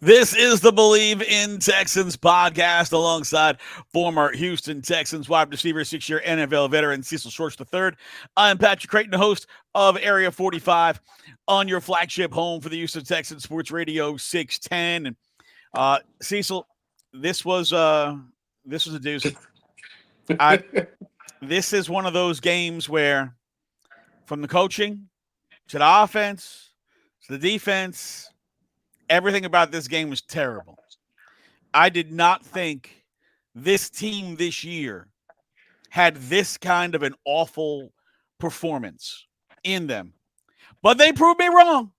This is the Believe in Texans podcast alongside former Houston Texans wide receiver, 6-year NFL veteran Cecil III. I'm Patrick Creighton, the host of Area 45 on your flagship home for the Houston Texans Sports Radio 610. And Cecil, this was a doozy. This is one of those games where, from the coaching to the offense to the defense, everything about this game was terrible. I did not think this team this year had this kind of an awful performance in them. But they proved me wrong.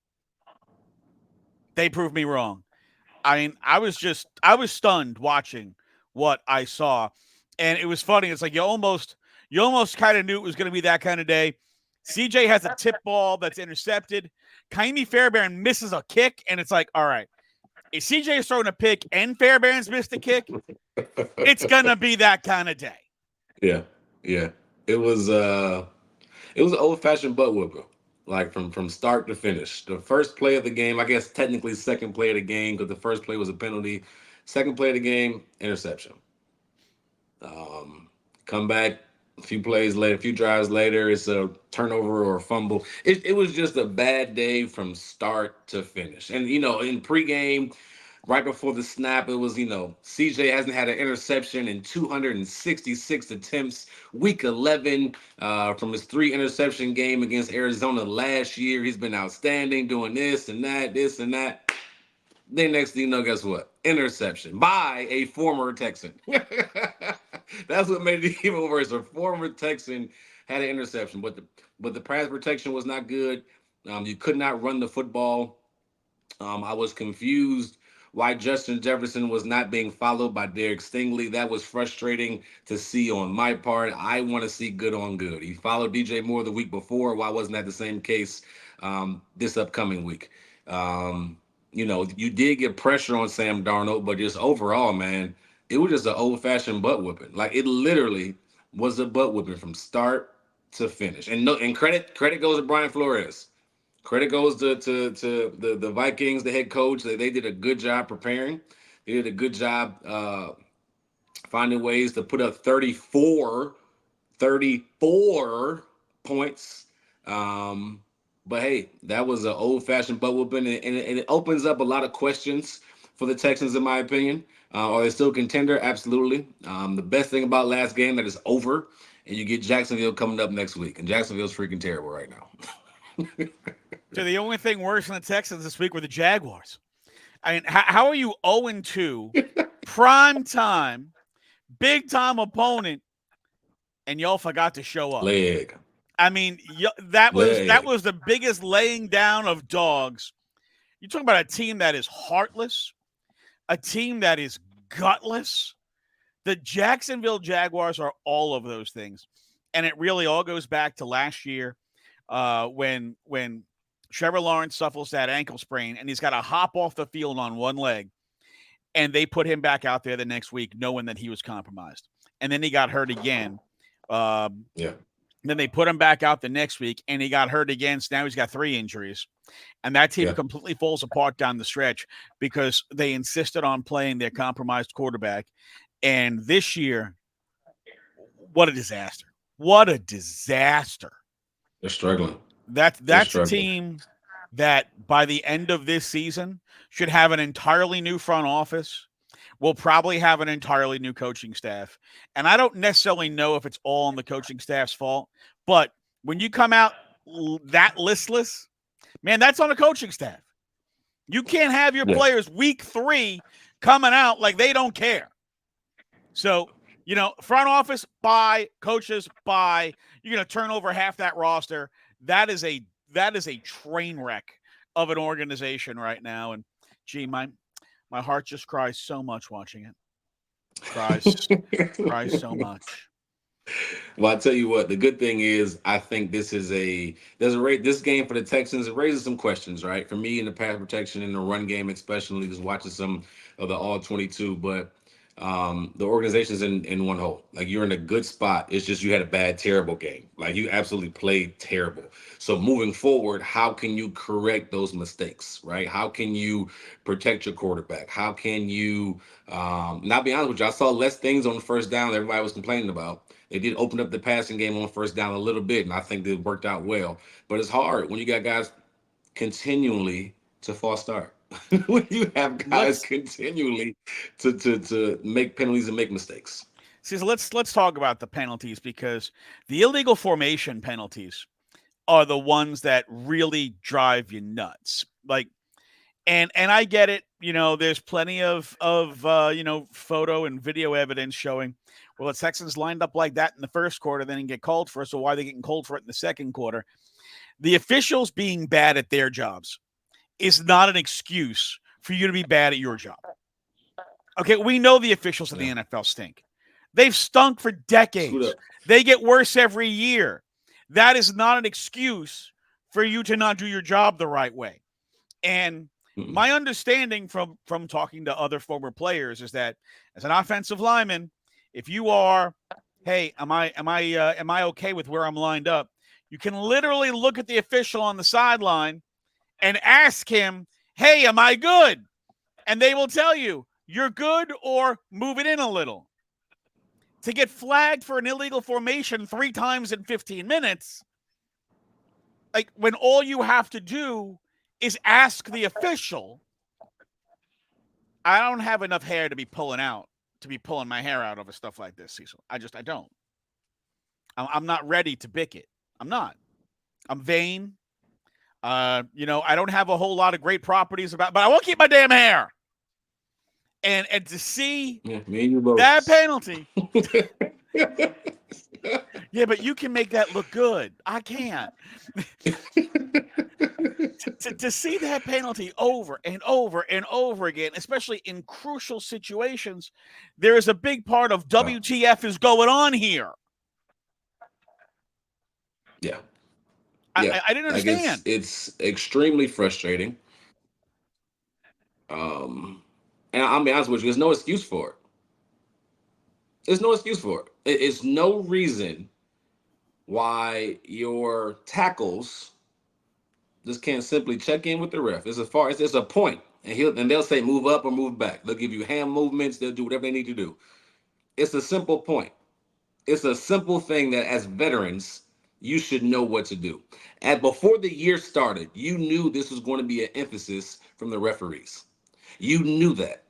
I mean, I was stunned watching what I saw. And it was funny. It's like you almost kind of knew it was going to be that kind of day. CJ has a tip ball that's intercepted. Kaimi Fairbairn misses a kick, and it's like, all right, if CJ is throwing a pick and Fairbairn's missed a kick, it's going to be that kind of day. Yeah. It was an old-fashioned butt whooping, like from start to finish. The first play of the game, I guess technically second play of the game, because the first play was a penalty. Second play of the game, interception. Come back a few drives later, it's a turnover or a fumble. It was just a bad day from start to finish. And, in pregame, right before the snap, it was, CJ hasn't had an interception in 266 attempts. Week 11 from his 3 interception game against Arizona last year. He's been outstanding doing this and that. Then next thing you know, guess what? Interception by a former Texan. That's what made it even worse. A former Texan had an interception, but the pass protection was not good. You could not run the football. I was confused why Justin Jefferson was not being followed by Derek Stingley. That was frustrating to see on my part. I want to see good on good. He followed DJ Moore the week before. Why wasn't that the same case this upcoming week? You did get pressure on Sam Darnold, but just overall, man, it was just an old-fashioned butt whipping. Like, it literally was a butt whipping from start to finish. And credit goes to Brian Flores. Credit goes to the Vikings, the head coach. They did a good job preparing. They did a good job finding ways to put up 34 points. But hey, that was an old-fashioned butt whooping, and it opens up a lot of questions for the Texans, in my opinion. Are they still a contender? Absolutely. The best thing about last game, that is over, and you get Jacksonville coming up next week, and Jacksonville's freaking terrible right now. So the only thing worse than the Texans this week were the Jaguars. I mean, how are you 0-2, prime time, big-time opponent, and y'all forgot to show up? Leg. I mean, that was the biggest laying down of dogs. You're talking about a team that is heartless, a team that is gutless. The Jacksonville Jaguars are all of those things. And it really all goes back to last year when Trevor Lawrence suffers that ankle sprain and he's got to hop off the field on one leg. And they put him back out there the next week knowing that he was compromised. And then he got hurt again. Then they put him back out the next week, and he got hurt again. So now he's got 3 injuries. And that team completely falls apart down the stretch because they insisted on playing their compromised quarterback. And this year, what a disaster. What a disaster. They're struggling. That's a team that by the end of this season should have an entirely new front office. We'll probably have an entirely new coaching staff. And I don't necessarily know if it's all on the coaching staff's fault, but when you come out that listless, man, that's on the coaching staff. You can't have your players week 3 coming out like they don't care. So, front office, bye, coaches, bye. You're going to turn over half that roster. That is a train wreck of an organization right now. And gee, my heart just cries so much watching it. Cries so much. Well, I tell you what, the good thing is, I think this game for the Texans. It raises some questions, right? For me, in the pass protection and the run game, especially just watching some of the all 22. But the organization's in one hole. Like, you're in a good spot. It's just you had a bad, terrible game. Like, you absolutely played terrible. So moving forward, how can you correct those mistakes, right? How can you protect your quarterback? How can you not be honest with you? I saw less things on the first down that everybody was complaining about. They did open up the passing game on first down a little bit, and I think it worked out well. But it's hard when you got guys continually to false start. When you have guys Let's continually to make penalties and make mistakes. see. So let's talk about the penalties, because the illegal formation penalties are the ones that really drive you nuts. Like, and I get it. There's plenty of photo and video evidence showing, well, the Texans lined up like that in the first quarter, then didn't get called for it. So why are they getting called for it in the second quarter? The officials being bad at their jobs is not an excuse for you to be bad at your job. Okay, we know the officials in the NFL stink. They've stunk for decades. They get worse every year. That is not an excuse for you to not do your job the right way. And my understanding from talking to other former players is that as an offensive lineman, if you are, hey, am I okay with where I'm lined up? You can literally look at the official on the sideline and ask him, hey, am I good? And they will tell you, you're good, or move it in a little. To get flagged for an illegal formation 3 times in 15 minutes, like, when all you have to do is ask the official. I don't have enough hair to be pulling my hair out over stuff like this, Cecil. I don't. I'm not ready to bick it. I'm not. I'm vain. I don't have a whole lot of great properties but I won't keep my damn hair. And to see that penalty. Yeah, but you can make that look good. I can't. to see that penalty over and over and over again, especially in crucial situations, there is a big part of WTF is going on here. Yeah. I didn't understand. Like, it's extremely frustrating. And I'll be honest with you, there's no excuse for it. There's no excuse for it. It's no reason why your tackles just can't simply check in with the ref. As far as there's a point, and they'll say move up or move back. They'll give you hand movements. They'll do whatever they need to do. It's a simple point. It's a simple thing that as veterans, you should know what to do. And before the year started, you knew this was going to be an emphasis from the referees. You knew that.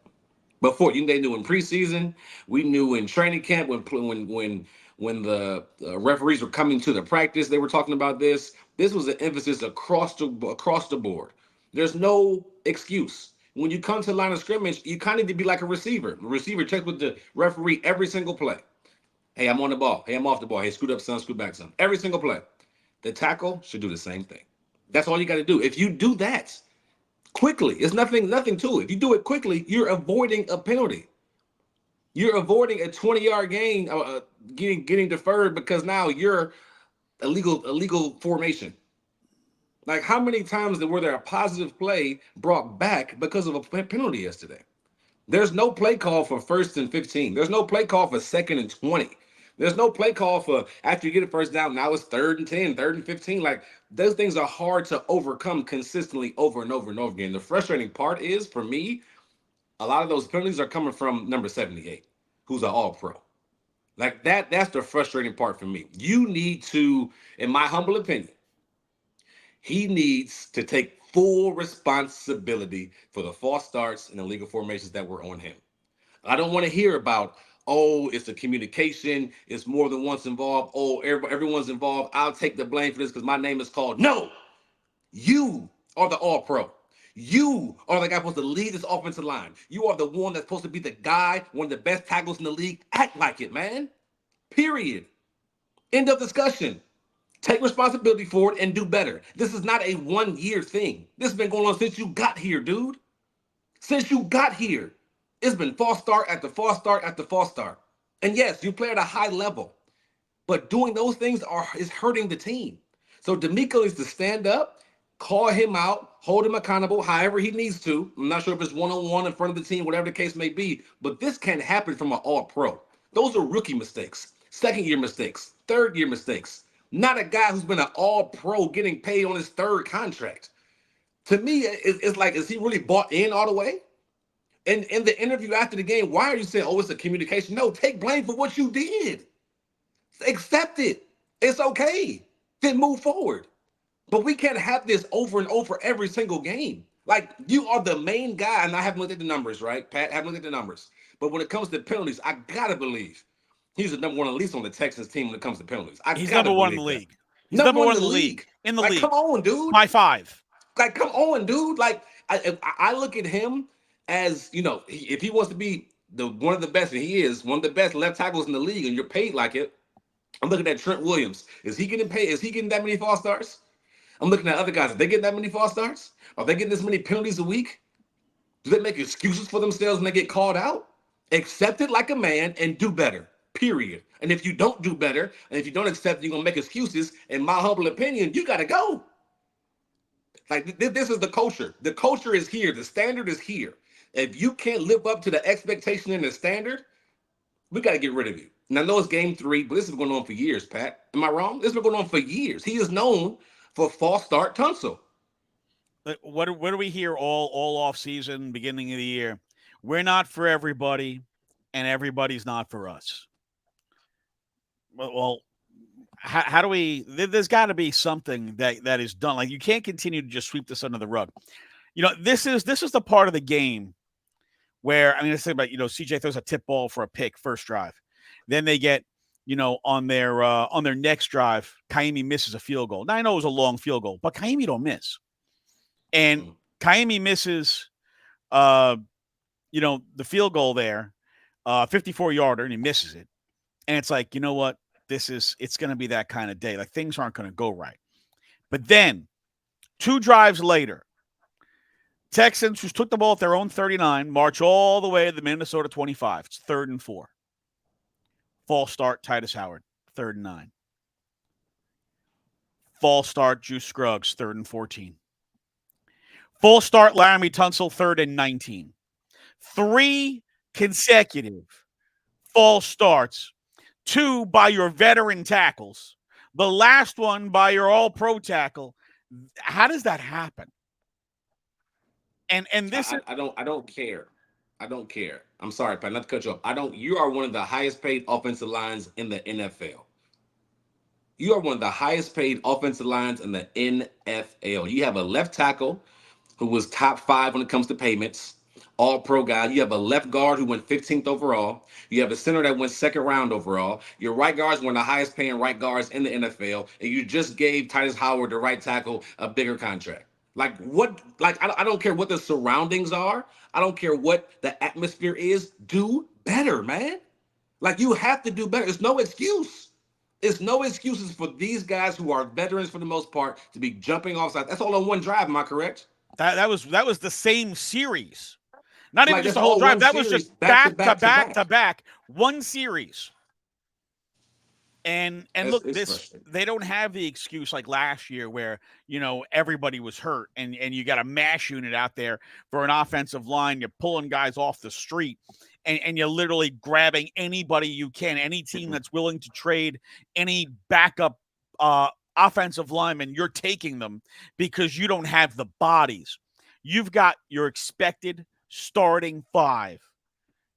Before they knew in preseason, we knew in training camp when the referees were coming to the practice, they were talking about this. This was an emphasis across the board. There's no excuse. When you come to the line of scrimmage, you kind of need to be like a receiver. The receiver checks with the referee every single play. Hey, I'm on the ball. Hey, I'm off the ball. Hey, scoot up some, scoot back some. Every single play. The tackle should do the same thing. That's all you got to do. If you do that quickly, it's nothing to it. If you do it quickly, you're avoiding a penalty. You're avoiding a 20-yard gain, getting deferred because now you're illegal formation. Like, how many times were there a positive play brought back because of a penalty yesterday? There's no play call for 1st and 15. There's no play call for 2nd and 20. There's no play call for after you get a first down, now it's 3rd and 10, 3rd and 15. Like, those things are hard to overcome consistently over and over and over again. The frustrating part is, for me, a lot of those penalties are coming from number 78, who's an all-pro. Like, that's the frustrating part for me. You need to, in my humble opinion, he needs to take full responsibility for the false starts and illegal formations that were on him. I don't want to hear about, oh, it's the communication, it's more than once involved, oh, everyone's involved, I'll take the blame for this because my name is called. No, you are the all-pro. You are the guy supposed to lead this offensive line. You are the one that's supposed to be the guy, one of the best tackles in the league. Act like it, man. Period. End of discussion. Take responsibility for it and do better. This is not a one-year thing. This has been going on since you got here, dude. Since you got here. It's been false start after false start after false start. And yes, you play at a high level. But doing those things is hurting the team. So DeMeco needs to stand up call him out, hold him accountable however he needs to. I'm not sure if it's one-on-one in front of the team, whatever the case may be, but this can't happen from an all-pro. Those are rookie mistakes, second-year mistakes, third-year mistakes. Not a guy who's been an all-pro getting paid on his third contract. To me, it's like, is he really bought in all the way? And in the interview after the game, why are you saying, oh, it's a communication? No, take blame for what you did. Accept it. It's okay. Then move forward. But we can't have this over and over every single game. Like, you are the main guy, and I haven't looked at the numbers, right, Pat? I haven't looked at the numbers. But when it comes to penalties, I gotta believe he's the number one, at least on the Texans team when it comes to penalties. He's number one in the league. He's number one in the league. In the league. Come on, dude. By 5. Like, come on, dude. Like, I look at him as, if he wants to be one of the best, and he is one of the best left tackles in the league, and you're paid like it. I'm looking at Trent Williams. Is he getting paid? Is he getting that many false starts? I'm looking at other guys. Are they getting that many false starts? Are they getting this many penalties a week? Do they make excuses for themselves when they get called out? Accept it like a man and do better, period. And if you don't do better, and if you don't accept it, you're going to make excuses, in my humble opinion, you got to go. Like, this is the culture. The culture is here. The standard is here. If you can't live up to the expectation and the standard, we got to get rid of you. And I know it's game 3, but this has been going on for years, Pat. Am I wrong? This has been going on for years. He is known for false start Tunsil. What do we hear all off season, beginning of the year? We're not for everybody, and everybody's not for us. Well, how do we? There's got to be something that is done. Like, you can't continue to just sweep this under the rug. This is the part of the game where, I mean, let's think about, CJ throws a tip ball for a pick first drive, then they get, on their next drive, Kaimi misses a field goal. Now, I know it was a long field goal, but Kaimi don't miss. And Kaimi misses, the field goal there, 54-yarder, and he misses it. And it's like, you know what? It's going to be that kind of day. Like, things aren't going to go right. But then 2 drives later, Texans, who took the ball at their own 39, march all the way to the Minnesota 25. It's 3rd and 4. False start, Titus Howard, 3rd and 9. False start, Juice Scruggs, 3rd and 14. Full start, Laramie Tunsil, 3rd and 19. 3 consecutive false starts, 2 by your veteran tackles, the last one by your all-pro tackle. How does that happen? And this I don't care. I don't care. I'm sorry, Pat, not to cut you off. You are one of the highest paid offensive lines in the NFL. You are one of the highest paid offensive lines in the NFL. You have a left tackle who was top 5 when it comes to payments, all pro guy. You have a left guard who went 15th overall. You have a center that went 2nd round overall. Your right guards were one of the highest paying right guards in the NFL. And you just gave Titus Howard, the right tackle, a bigger contract. Like, what? Like, I don't care what the surroundings are. I don't care what the atmosphere is. Do better, man. Like, you have to do better. It's no excuse. It's no excuses for these guys who are veterans for the most part to be jumping offside. That's all on one drive. Am I correct? That was the same series. Not even just the whole drive. That was just back to back. One series. And look, they don't have the excuse like last year where, everybody was hurt and you got a mash unit out there for an offensive line. You're pulling guys off the street and you're literally grabbing anybody you can, any team that's willing to trade any backup offensive lineman, you're taking them because you don't have the bodies. You've got your expected starting 5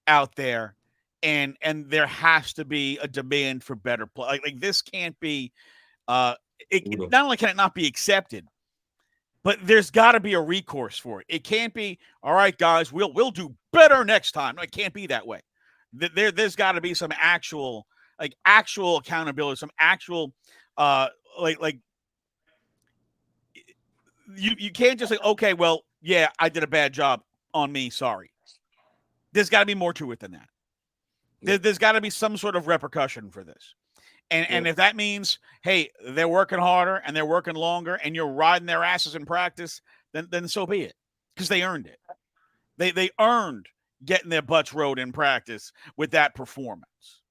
out there. And there has to be a demand for better play. Like this can't be. Not only can it not be accepted, but there's got to be a recourse for it. It can't be, all right, guys, we'll do better next time. No, it can't be that way. There's got to be some actual accountability, some actual you can't just say, okay, well, yeah, I did a bad job on me. Sorry. There's got to be more to it than that. There's got to be some sort of repercussion for this. And if that means, hey, they're working harder and they're working longer and you're riding their asses in practice, then so be it. Because they earned it. They earned getting their butts rode in practice with that performance.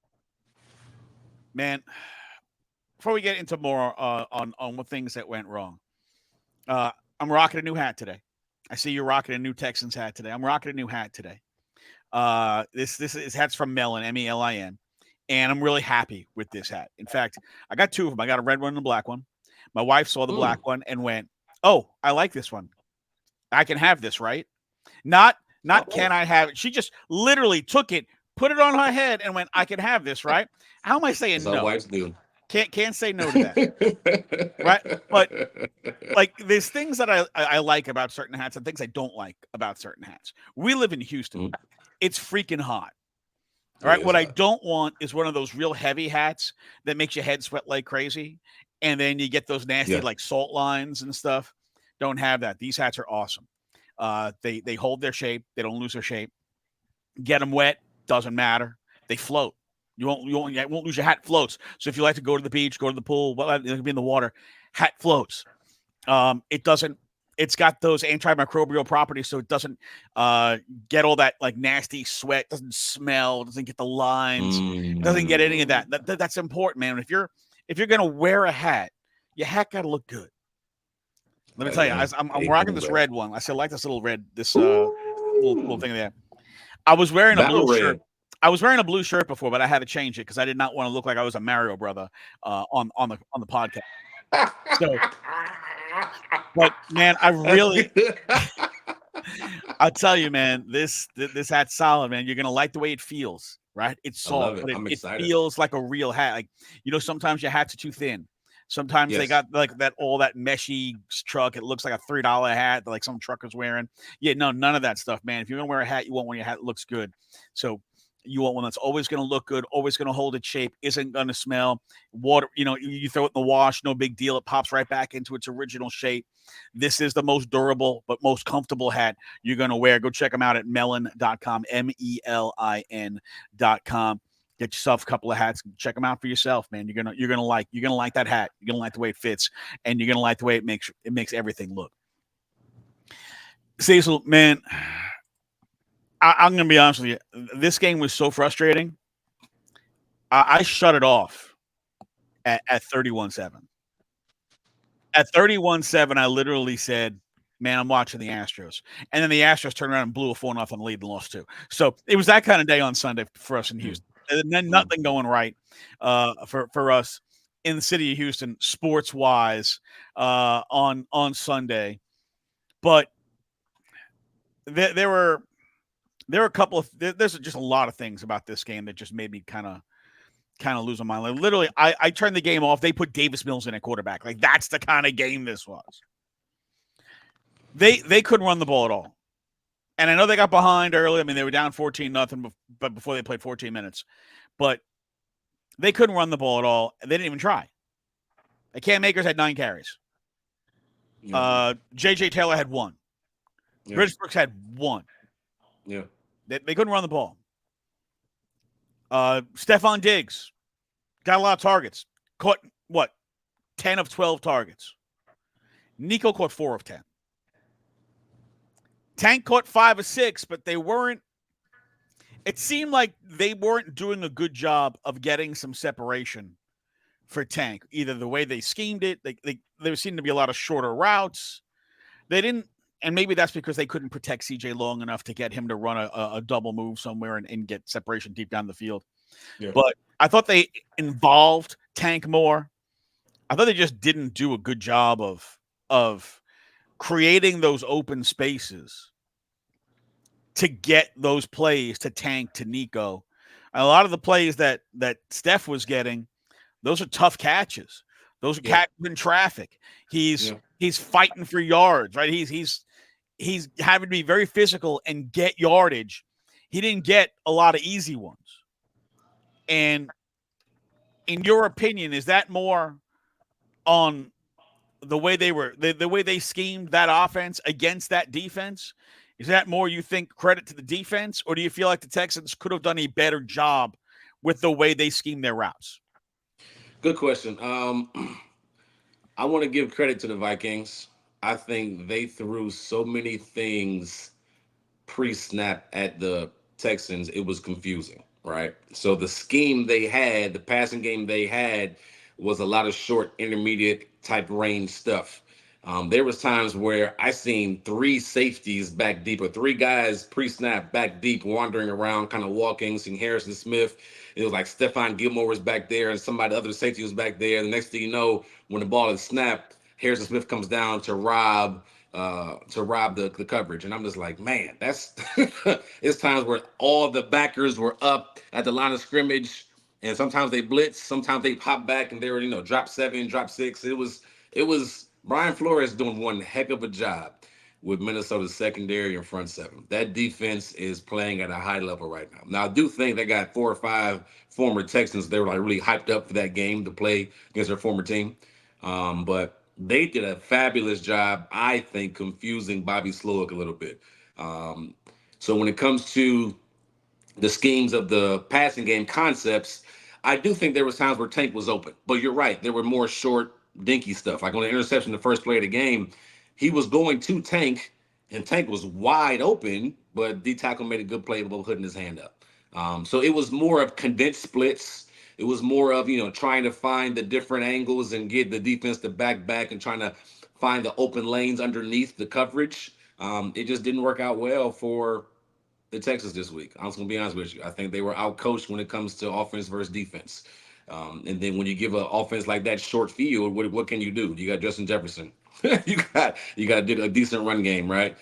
Man, before we get into more on what things that went wrong, I'm rocking a new hat today. I see you're rocking a new Texans hat today. I'm rocking a new hat today. This hat's from Melin, Melin, and I'm really happy with this hat. In fact, I got two of them. I got a red one and a black one. My wife saw the black one and went, "Oh, I like this one. I can have this, right?" Not can I have it? She just literally took it, put it on her head, and went, "I can have this, right?" How am I saying no? Wives do. Can't say no to that, right? But like, there's things that I like about certain hats and things I don't like about certain hats. We live in Houston. It's freaking hot. All right. What I don't want is one of those real heavy hats that makes your head sweat like crazy. And then you get those nasty like salt lines and stuff. Don't have that. These hats are awesome. They hold their shape. They don't lose their shape. Get them wet. Doesn't matter. They float. You won't lose your hat. Floats. So if you like to go to the beach, go to the pool, be in the water, hat floats. It's got those antimicrobial properties, so it doesn't get all that like nasty sweat, doesn't smell, doesn't get the lines, it doesn't get any of that. That's important, man. If you're gonna wear a hat, your hat gotta look good. Let me tell you, I'm rocking this red one. I like this little red, this little thing there. I was wearing a blue shirt. I was wearing a blue shirt before, but I had to change it because I did not want to look like I was a Mario brother on the podcast. So, but man, I'll tell you, man, this hat's solid, man. You're gonna like the way it feels, right? It's soft, but it feels like a real hat. Like, sometimes your hats are too thin. Sometimes they got like all that meshy truck. It looks like a $3 hat that like some trucker's wearing. Yeah, no, none of that stuff, man. If you're gonna wear a hat, you want one your hat looks good. So you want one that's always going to look good, always going to hold its shape, isn't going to smell. Water, you throw it in the wash, no big deal. It pops right back into its original shape. This is the most durable but most comfortable hat you're going to wear. Go check them out at melin.com, melin.com. Get yourself a couple of hats. Check them out for yourself, man. You're gonna like that hat. You're gonna like the way it fits, and you're gonna like the way it makes everything look. Cecil, man, I'm going to be honest with you. This game was so frustrating. I shut it off at 31-7. At 31-7, I literally said, man, I'm watching the Astros. And then the Astros turned around and blew a 4-0 lead and lost 2. So it was that kind of day on Sunday for us in Houston. And then nothing going right for us in the city of Houston, sports-wise, on Sunday. But there were a couple of there's just a lot of things about this game that just made me kind of lose my mind. Like, literally, I turned the game off. They put Davis Mills in at quarterback. Like, that's the kind of game this was. They couldn't run the ball at all. And I know they got behind early. I mean, they were down 14-0, but before they played 14 minutes. But they couldn't run the ball at all. They didn't even try. Cam Akers had 9 carries. J.J. Taylor had 1. British Brooks had 1. Yeah. They couldn't run the ball. Stephon Diggs got a lot of targets. Caught, 10 of 12 targets. Nico caught 4 of 10. Tank caught 5 of 6, but they weren't. It seemed like they weren't doing a good job of getting some separation for Tank. Either the way they schemed it, there seemed to be a lot of shorter routes. They didn't. And maybe that's because they couldn't protect CJ long enough to get him to run a double move somewhere and get separation deep down the field. Yeah. But I thought they involved Tank more. I thought they just didn't do a good job of creating those open spaces to get those plays to Tank, to Nico. And a lot of the plays that Steph was getting, those are tough catches. Those are catches in traffic. He's fighting for yards, right? He's having to be very physical and get yardage. He didn't get a lot of easy ones. And in your opinion, is that more on the way they were, the way they schemed that offense against that defense? Is that more, you think, credit to the defense, or do you feel like the Texans could have done a better job with the way they schemed their routes? Good question. I want to give credit to the Vikings. I think they threw so many things pre-snap at the Texans, it was confusing, right? So the scheme they had, the passing game they had, was a lot of short, intermediate type range stuff. There was times where I seen three safeties back deep, or three guys pre-snap back deep, wandering around, kind of walking. Seeing Harrison Smith, it was like Stephon Gilmore was back there, and somebody other safety was back there. The next thing you know, when the ball is snapped, Harrison Smith comes down to rob the coverage, and I'm just like, man, that's it's times where all the backers were up at the line of scrimmage, and sometimes they blitz, sometimes they pop back, and they were drop seven, drop six. It was Brian Flores doing one heck of a job with Minnesota's secondary and front seven. That defense is playing at a high level right now. Now, I do think they got 4 or 5 former Texans. They were like really hyped up for that game to play against their former team. But they did a fabulous job, I think, confusing Bobby Slowick a little bit. Um, so when it comes to the schemes of the passing game concepts, I do think there was times where Tank was open. But you're right, there were more short, dinky stuff. Like on the interception, the first play of the game, he was going to Tank, and Tank was wide open, but D tackle made a good play about putting his hand up. So it was more of condensed splits. It was more of trying to find the different angles and get the defense to back and trying to find the open lanes underneath the coverage. It just didn't work out well for the Texans this week. I'm just gonna be honest with you. I think they were outcoached when it comes to offense versus defense. And then when you give an offense like that short field, what can you do? You got Justin Jefferson. you got a decent run game, right?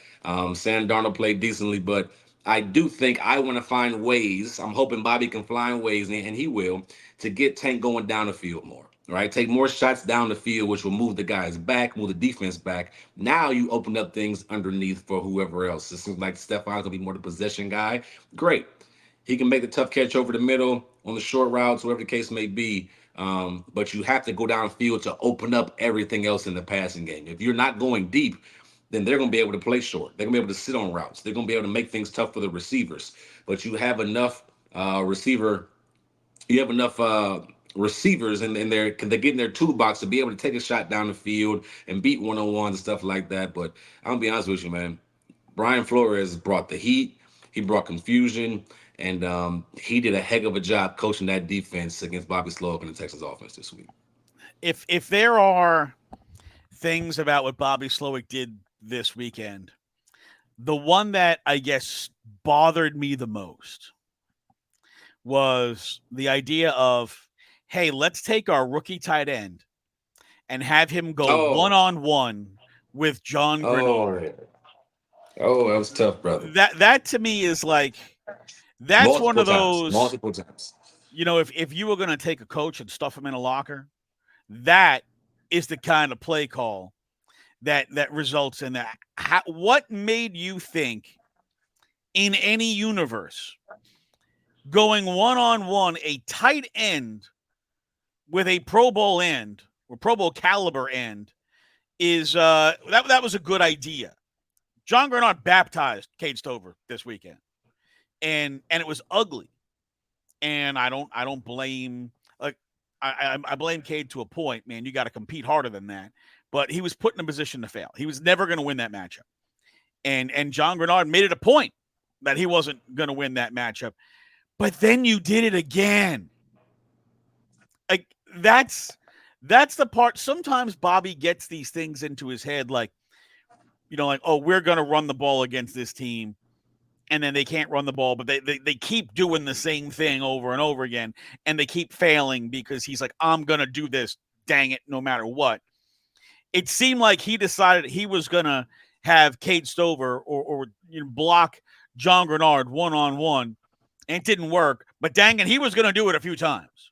Sam Darnold played decently, but I do think I want to find ways. I'm hoping Bobby can find ways, and he will, to get Tank going down the field more. Right, take more shots down the field, which will move the guys back, move the defense back. Now you open up things underneath for whoever else. It seems like Stephon's gonna be more the possession guy. Great, he can make the tough catch over the middle on the short routes, whatever the case may be. But you have to go downfield to open up everything else in the passing game. If you're not going deep, then they're going to be able to play short. They're going to be able to sit on routes. They're going to be able to make things tough for the receivers. But you have enough receiver you have enough receivers and they get in their toolbox to be able to take a shot down the field and beat one-on-ones and stuff like that. But I'm gonna be honest with you, man. Brian Flores brought the heat. He brought confusion, and he did a heck of a job coaching that defense against Bobby Slowick and the Texans offense this week. If there are things about what Bobby Slowick did this weekend, the one that I guess bothered me the most was the idea of, hey, let's take our rookie tight end and have him go one-on-one with John Grenard. Oh, that was tough, brother. That to me is like, that's one of those multiple times. If you were going to take a coach and stuff him in a locker, that is the kind of play call that results in that. What made you think in any universe going one-on-one a tight end with a Pro Bowl end or Pro Bowl caliber end is that was a good idea? John Grenard baptized Cade Stover this weekend, and it was ugly. And I don't blame I blame Cade to a point, man. You got to compete harder than that. But he was put in a position to fail. He was never going to win that matchup. And John Grenard made it a point that he wasn't going to win that matchup. But then you did it again. Like that's the part. Sometimes Bobby gets these things into his head, like, oh, we're going to run the ball against this team. And then they can't run the ball, but they keep doing the same thing over and over again. And they keep failing because he's like, I'm going to do this, dang it, no matter what. It seemed like he decided he was going to have Cade Stover or block John Grenard one-on-one. And it didn't work. But dang it, he was going to do it a few times.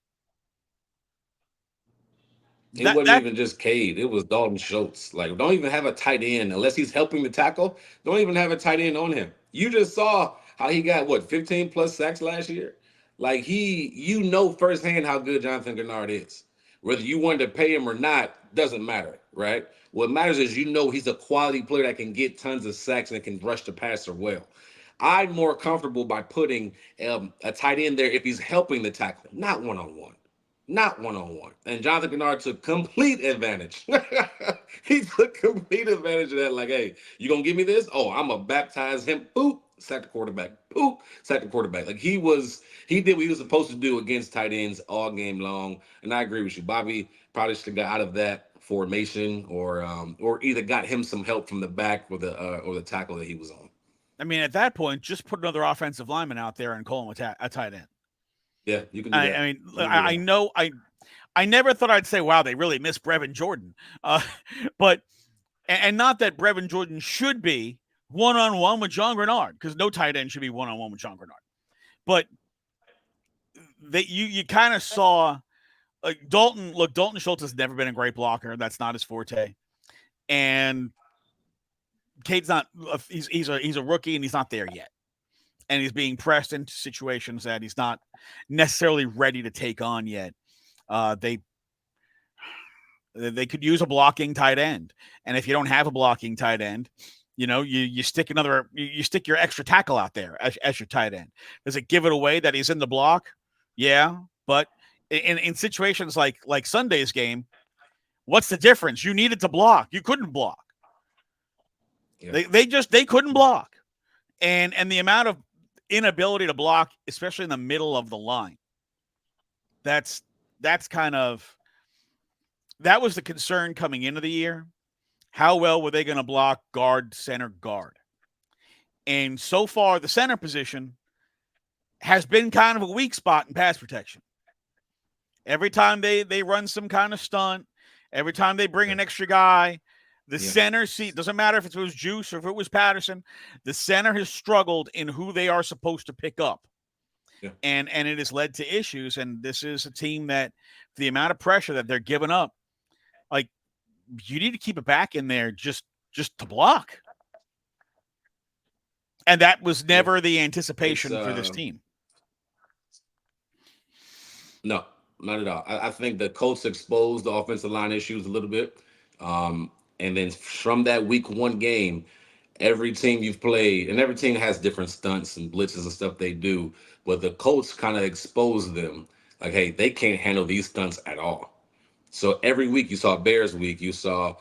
It wasn't even just Cade. It was Dalton Schultz. Like, don't even have a tight end unless he's helping the tackle. Don't even have a tight end on him. You just saw how he got 15 plus sacks last year. Like firsthand how good Jonathan Grenard is. Whether you wanted to pay him or not doesn't matter, right? What matters is he's a quality player that can get tons of sacks and can rush the passer well. I'm more comfortable by putting a tight end there if he's helping the tackle, not one-on-one. Not one-on-one. And Jonathan Grenard took complete advantage. He took complete advantage of that. Like, hey, you going to give me this? Oh, I'm going to baptize him. Boop, sack the quarterback. Boop, sack the quarterback. Like, he did what he was supposed to do against tight ends all game long. And I agree with you. Bobby probably should have got out of that formation, or either got him some help from the back or the tackle that he was on. I mean, at that point, just put another offensive lineman out there and call him a tight end. Yeah, you can do that. I mean, I know I never thought I'd say, wow, they really miss Brevin Jordan. But not that Brevin Jordan should be one-on-one with John Grenard, because no tight end should be one-on-one with John Grenard. But you kind of saw Dalton Schultz has never been a great blocker. That's not his forte. And Cade's not he's a rookie and he's not there yet. And he's being pressed into situations that he's not necessarily ready to take on yet. They could use a blocking tight end. And if you don't have a blocking tight end, you stick your extra tackle out there as your tight end. Does it give it away that he's in the block? Yeah, but in situations like Sunday's game, what's the difference? You needed to block. You couldn't block. Yeah. They couldn't block. And the amount of inability to block, especially in the middle of the line, that's kind of, that was the concern coming into the year. How well were they going to block guard, center, guard? And so far, the center position has been kind of a weak spot in pass protection. Every time they run some kind of stunt, every time they bring an extra guy, the center seat, doesn't matter if it was Juice or if it was Patterson, the center has struggled in who they are supposed to pick up. Yeah. And it has led to issues. And this is a team that, the amount of pressure that they're giving up, like, you need to keep it back in there just to block. And that was never the anticipation for this team. No, not at all. I think the Colts exposed the offensive line issues a little bit. And then from that week one game, every team you've played, and every team has different stunts and blitzes and stuff they do, but the Colts kind of exposed them. Like, hey, they can't handle these stunts at all. So every week you saw Bears week, you saw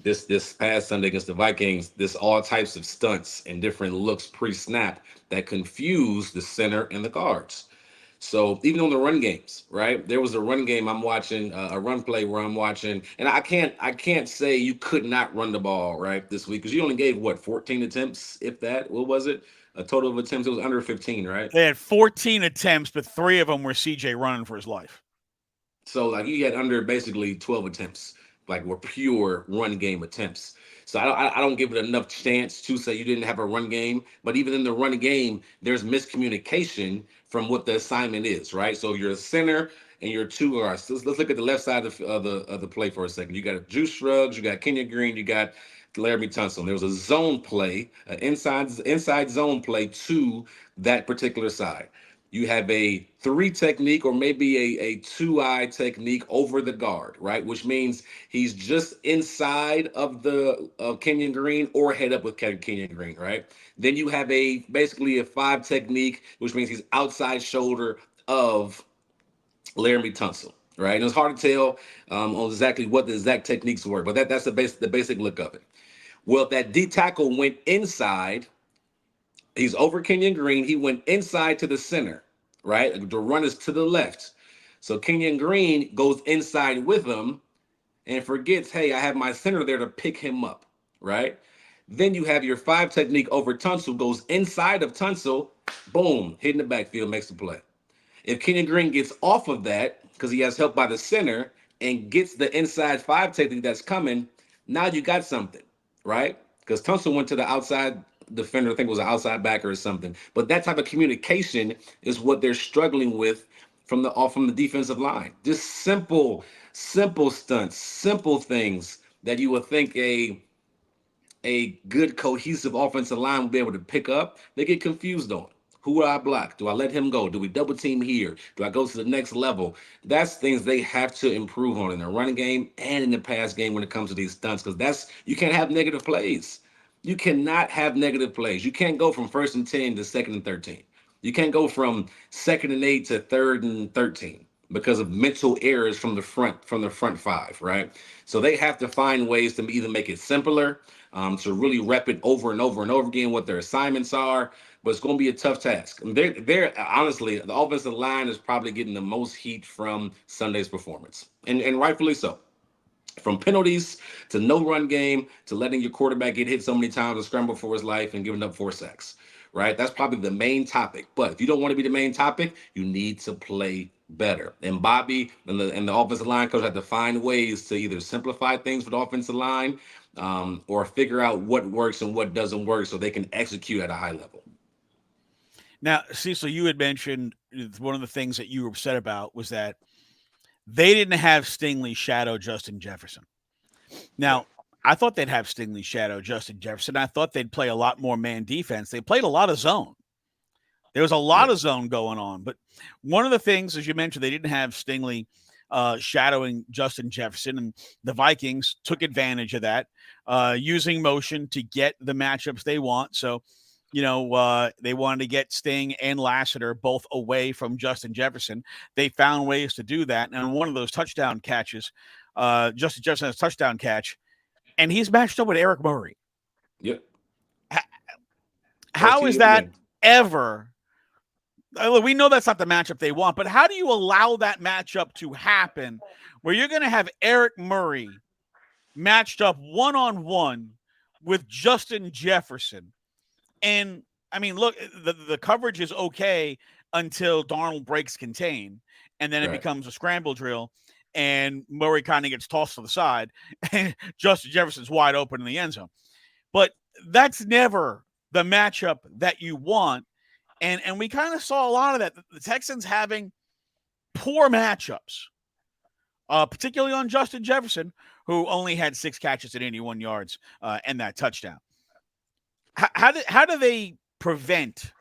this past Sunday against the Vikings, this all types of stunts and different looks pre-snap that confuse the center and the guards. So even on the run games, right? There was a run game I'm watching, a run play where I'm watching, and I can't say you could not run the ball, right, this week, because you only gave 14 attempts, if that. What was it? A total of attempts. It was under 15, right? They had 14 attempts, but 3 of them were CJ running for his life. So, like, you had under basically 12 attempts, like, were pure run game attempts. So I don't give it enough chance to say you didn't have a run game. But even in the run game, there's miscommunication from what the assignment is, right? So you're a center and you're 2 guards. Let's look at the left side of the play for a second. You got Juice Shrugs, you got Kenyon Green, you got Laramie Tunsil. There was a zone play, an inside zone play to that particular side. You have a 3 technique or maybe a 2-eye technique over the guard, right? Which means he's just inside of the Kenyon Green or head up with Kenyon Green, right? Then you have basically a 5 technique, which means he's outside shoulder of Laramie Tunsil, right? And it's hard to tell on exactly what the exact techniques were, but that's the basic look of it. Well, that D tackle went inside. He's over Kenyon Green. He went inside to the center, right? The run is to the left. So Kenyon Green goes inside with him and forgets, hey, I have my center there to pick him up, right? Then you have your 5 technique over Tunsil, goes inside of Tunsil, boom, hitting the backfield, makes the play. If Kenyon Green gets off of that, because he has help by the center, and gets the inside 5 technique that's coming, now you got something, right? Because Tunsil went to the outside defender, I think it was an outside backer or something. But that type of communication is what they're struggling with from the defensive line. Just simple stunts, simple things that you would think a good cohesive offensive line would be able to pick up. They get confused on. Who do I block? Do I let him go? Do we double team here? Do I go to the next level? That's things they have to improve on in the running game and in the pass game when it comes to these stunts, because you can't have negative plays. You cannot have negative plays. You can't go from 1st and 10 to 2nd and 13. You can't go from 2nd and 8 to 3rd and 13 because of mental errors from the front 5, right? So they have to find ways to either make it simpler, to really rep it over and over and over again what their assignments are. But it's going to be a tough task. They're honestly, the offensive line is probably getting the most heat from Sunday's performance, and rightfully so. From penalties to no run game to letting your quarterback get hit so many times and scramble for his life and giving up 4 sacks, right? That's probably the main topic. But if you don't want to be the main topic, you need to play better. And Bobby and the offensive line coach have to find ways to either simplify things for the offensive line or figure out what works and what doesn't work so they can execute at a high level. Now, Cecil, you had mentioned one of the things that you were upset about was that they didn't have Stingley shadow Justin Jefferson. Now, I thought they'd have Stingley shadow Justin Jefferson. I thought they'd play a lot more man defense. They played a lot of zone. There was a lot of zone going on. But one of the things, as you mentioned, they didn't have Stingley shadowing Justin Jefferson, and the Vikings took advantage of that, using motion to get the matchups they want. So, they wanted to get Sting and Lassiter both away from Justin Jefferson. They found ways to do that. And one of those touchdown catches, Justin Jefferson has a touchdown catch, and he's matched up with Eric Murray. Yep. How is that ever? We know that's not the matchup they want, but how do you allow that matchup to happen where you're going to have Eric Murray matched up one-on-one with Justin Jefferson? And, I mean, look, the coverage is okay until Darnold breaks contain, and then it becomes a scramble drill, and Murray kind of gets tossed to the side, and Justin Jefferson's wide open in the end zone. But that's never the matchup that you want. And we kind of saw a lot of that. The Texans having poor matchups, particularly on Justin Jefferson, who only had 6 catches at 81 yards and that touchdown. How do they prevent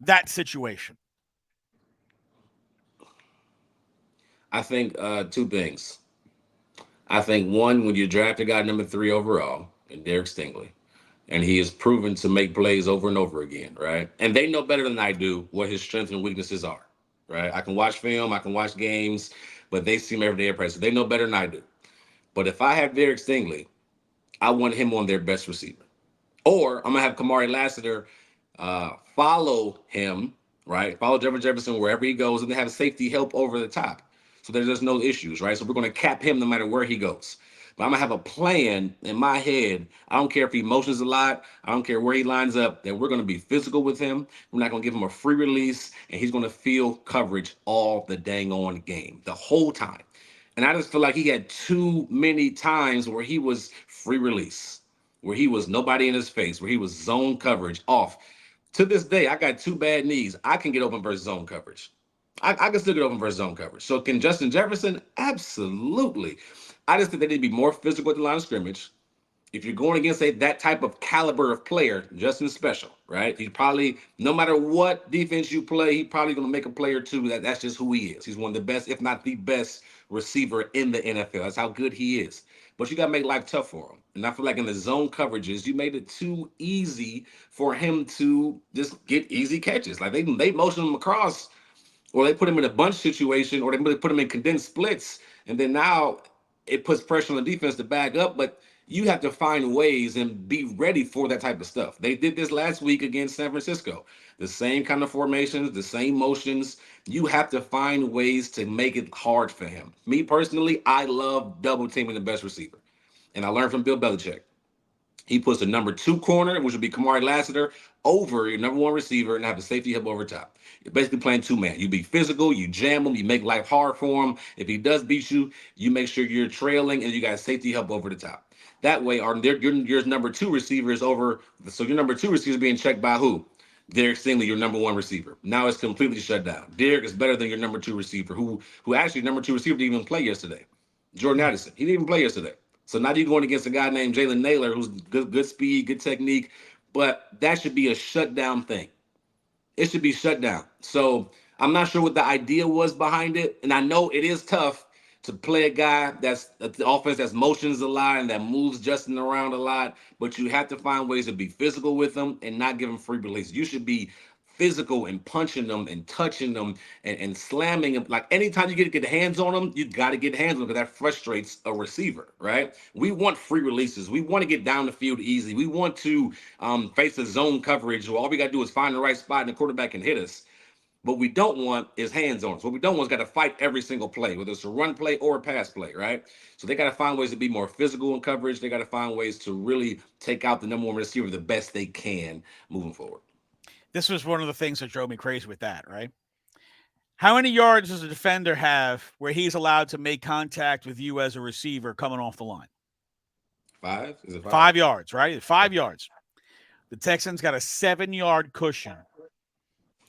that situation? I think 2 things. I think one, when you draft a guy number 3 overall, and Derek Stingley, and he is proven to make plays over and over again, right? And they know better than I do what his strengths and weaknesses are, right? I can watch film, I can watch games, but they see him every day at practice. They know better than I do. But if I have Derek Stingley, I want him on their best receiver. Or I'm going to have Kamari Lassiter follow him, right? Follow Jefferson wherever he goes, and they have safety help over the top. So there's no issues, right? So we're going to cap him no matter where he goes. But I'm going to have a plan in my head. I don't care if he motions a lot. I don't care where he lines up, that we're going to be physical with him. We're not going to give him a free release, and he's going to feel coverage all the dang on game, the whole time. And I just feel like he had too many times where he was free release, where he was nobody in his face, where he was zone coverage off. To this day, I got 2 bad knees. I can get open versus zone coverage. I can still get open versus zone coverage. So can Justin Jefferson? Absolutely. I just think they need to be more physical at the line of scrimmage. If you're going against that type of caliber of player, Justin's special, right? He probably, no matter what defense you play, he's probably going to make a play or two. That's just who he is. He's one of the best, if not the best receiver in the NFL. That's how good he is. But you got to make life tough for him. And I feel like in the zone coverages, you made it too easy for him to just get easy catches. Like they motion him across, or they put him in a bunch situation, or they put him in condensed splits. And then now it puts pressure on the defense to back up. But you have to find ways and be ready for that type of stuff. They did this last week against San Francisco. The same kind of formations, the same motions. You have to find ways to make it hard for him. Me personally, I love double teaming the best receiver. And I learned from Bill Belichick. He puts the number 2 corner, which would be Kamari Lassiter, over your number 1 receiver and have a safety help over top. You're basically playing 2-man. You be physical, you jam him, you make life hard for him. If he does beat you, you make sure you're trailing and you got safety help over the top. That way, your number 2 receiver is over. So your number 2 receiver is being checked by who? Derek Stingley, your number 1 receiver. Now it's completely shut down. Derek is better than your number 2 receiver, who actually number 2 receiver didn't even play yesterday. Jordan Addison, he didn't even play yesterday. So now you're going against a guy named Jalen Naylor, who's good speed, good technique, but that should be a shutdown thing. It should be shut down. So I'm not sure what the idea was behind it, and I know it is tough to play a guy that's the offense that's motions a lot and that moves Justin around a lot, but you have to find ways to be physical with them and not give them free release. You should be physical and punching them and touching them and slamming them. Like anytime you get hands on them, you got to get hands on them because that frustrates a receiver, right? We want free releases. We want to get down the field easy. We want to face a zone coverage where all we got to do is find the right spot and the quarterback can hit us. What we don't want is hands on. So what we don't want is got to fight every single play, whether it's a run play or a pass play, right? So they got to find ways to be more physical in coverage. They got to find ways to really take out the number one receiver the best they can moving forward. This was one of the things that drove me crazy with that, right? How many yards does a defender have where he's allowed to make contact with you as a receiver coming off the line? 5? Is it 5? 5 yards, right? 5 yards. The Texans got a 7-yard cushion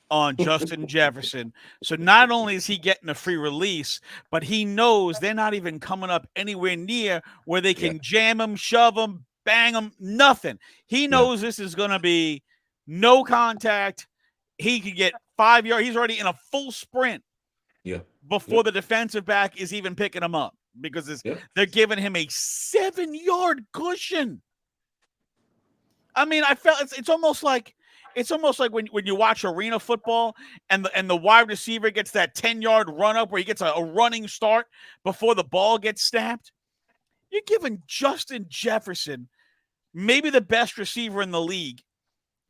on Justin Jefferson. So not only is he getting a free release, but he knows they're not even coming up anywhere near where they can jam him, shove him, bang him, nothing. He knows this is going to be no contact. He could get 5 yards. He's already in a full sprint before the defensive back is even picking him up because they're giving him a 7-yard cushion. I mean, I felt it's almost like when you watch arena football and the wide receiver gets that 10-yard run up where he gets a running start before the ball gets snapped. You're giving Justin Jefferson, maybe the best receiver in the league,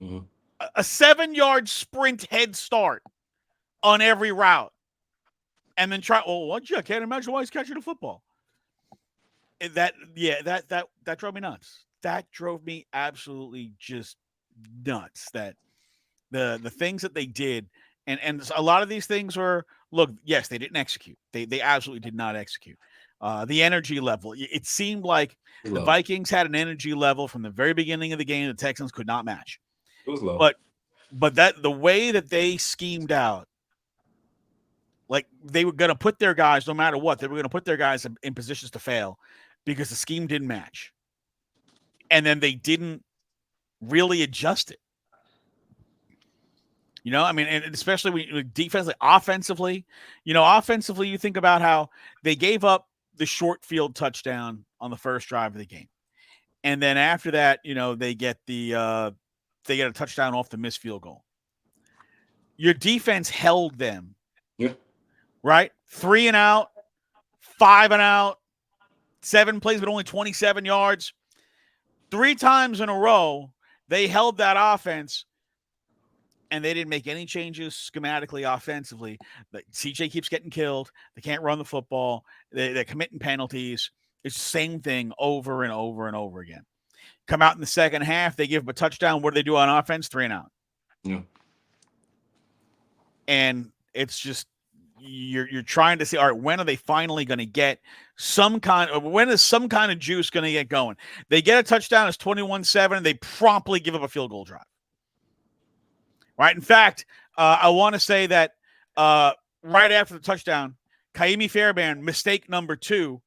a 7-yard sprint head start on every route. And then I can't imagine why he's catching the football. That drove me nuts. That drove me absolutely just nuts. That the things that they did, and a lot of these things were, look, yes, they didn't execute. They absolutely did not execute. The energy level, it seemed like the Vikings had an energy level from the very beginning of the game the Texans could not match. It was low. But that the way that they schemed out, like they were going to put their guys, no matter what, they were going to put their guys in positions to fail because the scheme didn't match. And then they didn't really adjust it. You know, I mean, and especially when defensively, offensively, you think about how they gave up the short field touchdown on the first drive of the game. And then after that, they get a touchdown off the missed field goal. Your defense held them. Yeah. Right? 3 and out, 5 and out, 7 plays, but only 27 yards. 3 times in a row, they held that offense, and they didn't make any changes schematically, offensively. But CJ keeps getting killed. They can't run the football. They're committing penalties. It's the same thing over and over and over again. Come out in the second half, they give them a touchdown. What do they do on offense? 3 and out. Yeah. And it's just you're trying to see, all right, when are they finally going to get when is some kind of juice going to get going? They get a touchdown, it's 21-7, and they promptly give up a field goal drive. Right? In fact, I want to say that right after the touchdown, Kaimi Fairbairn, mistake number 2,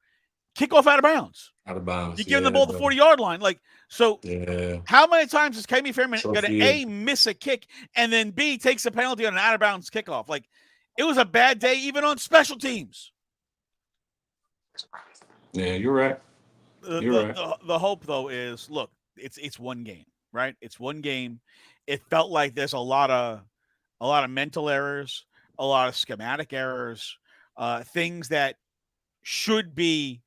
kickoff out of bounds. Out of bounds. You give them the ball at the 40-yard line. How many times is Kaimi Fairbairn going to A, miss a kick, and then B, takes a penalty on an out-of-bounds kickoff? It was a bad day even on special teams. Yeah, you're right. The hope, though, is, look, it's one game, right? It's one game. It felt like there's a lot of mental errors, a lot of schematic errors, things that should be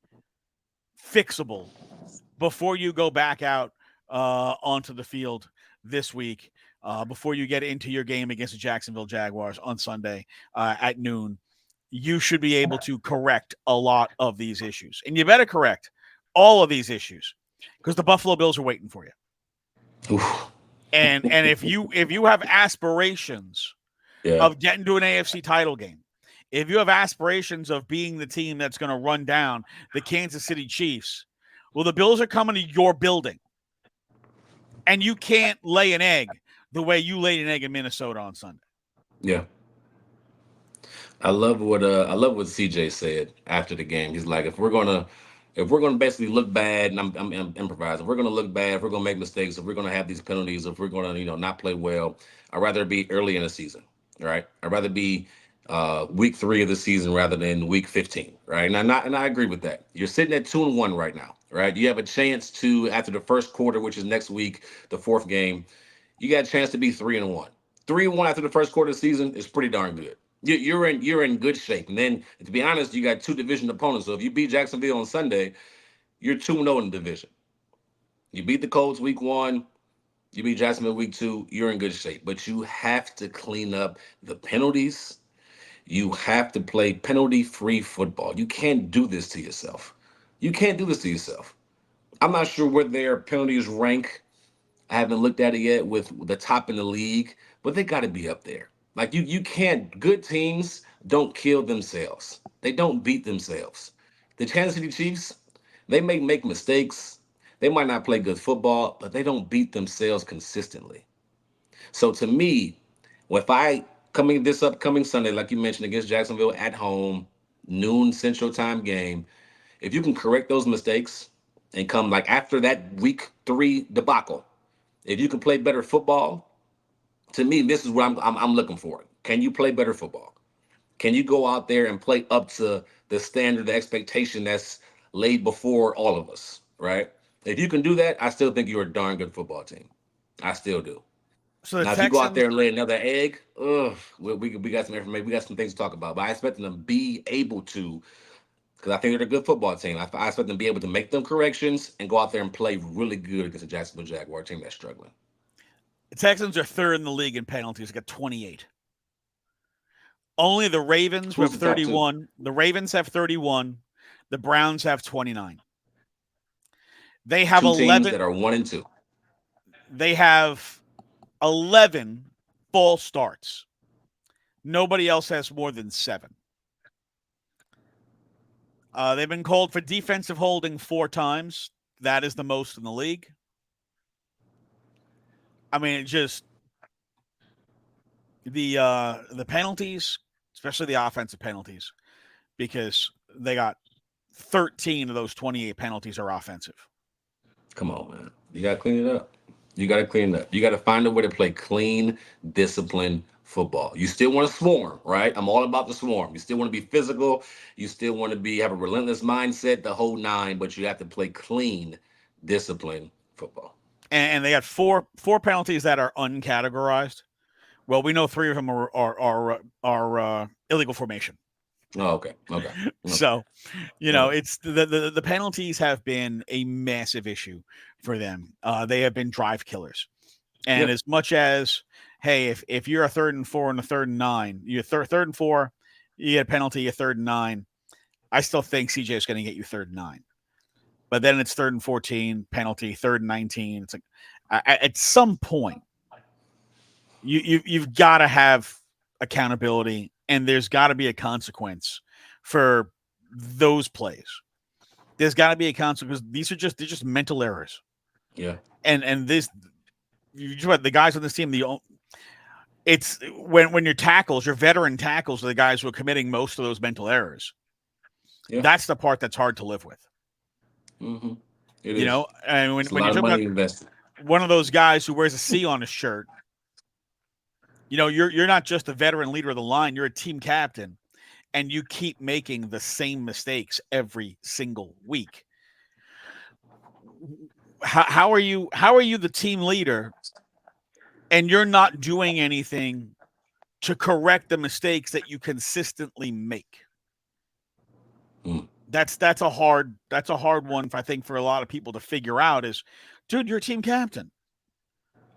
fixable before you go back out onto the field this week, before you get into your game against the Jacksonville Jaguars on Sunday at noon. You should be able to correct a lot of these issues. And you better correct all of these issues because the Buffalo Bills are waiting for you. Oof. And if you have aspirations of getting to an AFC title game, if you have aspirations of being the team that's going to run down the Kansas City Chiefs, well, the Bills are coming to your building. And you can't lay an egg the way you laid an egg in Minnesota on Sunday. Yeah. I love what CJ said after the game. He's like, if we're gonna basically look bad, and I'm improvising, we're gonna look bad, if we're gonna make mistakes, if we're gonna have these penalties, if we're gonna not play well, I'd rather be early in the season, right? I'd rather be week 3 of the season rather than week 15, right? And I agree with that. You're sitting at 2-1 right now, right? You have a chance to, after the first quarter, which is next week, the 4th game, you got a chance to be 3-1. 3-1 after the first quarter of the season is pretty darn good. You're in good shape. And then, to be honest, you got 2 division opponents. So if you beat Jacksonville on Sunday, you're 2-0 in the division. You beat the Colts week 1. You beat Jacksonville week 2, you're in good shape. But you have to clean up the penalties. You have to play penalty-free football. You can't do this to yourself. You can't do this to yourself. I'm not sure where their penalties rank. I haven't looked at it yet with the top in the league, but they got to be up there. Like you can't. Good teams don't kill themselves. They don't beat themselves. The Kansas City Chiefs, they may make mistakes. They might not play good football, but they don't beat themselves consistently. So to me, if I coming this upcoming Sunday, like you mentioned, against Jacksonville at home, noon Central Time game, if you can correct those mistakes and come like after that week 3 debacle, if you can play better football, to me, this is what I'm looking for. Can you play better football? Can you go out there and play up to the standard, the expectation that's laid before all of us, right? If you can do that, I still think you're a darn good football team. I still do. So the Now, if you go out Texans, there and lay another egg, ugh, we got some information. We got some things to talk about. But I expect them to be able to, because I think they're a good football team. I expect them to be able to make them corrections and go out there and play really good against the Jacksonville Jaguar team that's struggling. the Texans are third in the league in penalties. They got 28. Only the Ravens Who's have the top two? 31. The Ravens have 31. The Browns have 29. They have Two teams 11. that are 1-2. They have 11 false starts. Nobody else has more than 7. They've been called for defensive holding 4 times. That is the most in the league. I mean, it just the penalties, especially the offensive penalties, because they got 13 of those 28 penalties are offensive. Come on, man. You got to clean it up. You got to clean it up. You got to find a way to play clean, disciplined football. You still want to swarm, right? I'm all about the swarm. You still want to be physical. You still want to be have a relentless mindset, the whole nine. But you have to play clean, disciplined football. And they got four penalties that are uncategorized. Well, we know 3 of them are illegal formation. Oh, okay. So, Okay. it's the penalties have been a massive issue for them. They have been drive killers. And Yeah. as much as, hey, if you're a 3rd and 4 and a 3rd and 9, you're 3rd and 4, you get a penalty, you're 3rd and 9. I still think CJ is going to get you 3rd and 9. But then it's 3rd and 14, penalty, 3rd and 19. It's like at some point, you've got to have accountability, and there's got to be a consequence for those plays. There's got to be a consequence. They're just mental errors. Yeah. And this, the guys on this team, it's when your tackles, your veteran tackles, are the guys who are committing most of those mental errors. Yeah. That's the part that's hard to live with. Mm-hmm. It is. And It's a when you lot of talk about money invested. one of those guys who wears a C on his shirt, you're not just a veteran leader of the line, you're a team captain, and you keep making the same mistakes every single week. How are you the team leader and you're not doing anything to correct the mistakes that you consistently make? Mm. That's a hard one, I think, for a lot of people to figure out. Is, dude, you're a team captain.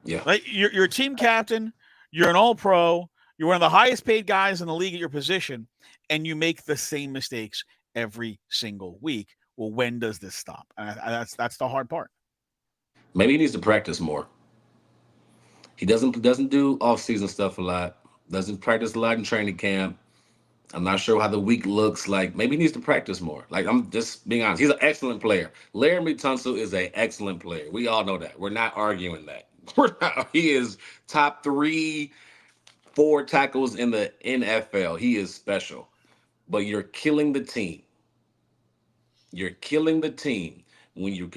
Yeah. Like you're a team captain. You're an all-pro. You're one of the highest paid guys in the league at your position, and you make the same mistakes every single week. Well, when does this stop? That's the hard part. Maybe he needs to practice more. He doesn't do off season stuff a lot. Doesn't practice a lot in training camp. I'm not sure how the week looks like. Maybe he needs to practice more. Like, I'm just being honest. He's an excellent player. Laramie Tunsil is an excellent player. We all know that. We're not arguing that. He is top 3, 4 tackles in the NFL. He is special. But you're killing the team. You're killing the team when you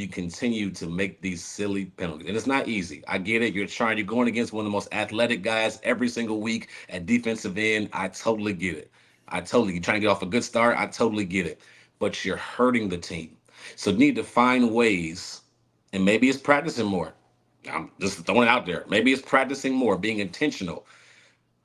continue to make these silly penalties. And it's not easy. I get it. You're going against one of the most athletic guys every single week at defensive end. I totally get it. You're trying to get off a good start. I totally get it. But you're hurting the team. So you need to find ways, and maybe it's practicing more. I'm just throwing it out there. Maybe it's practicing more, being intentional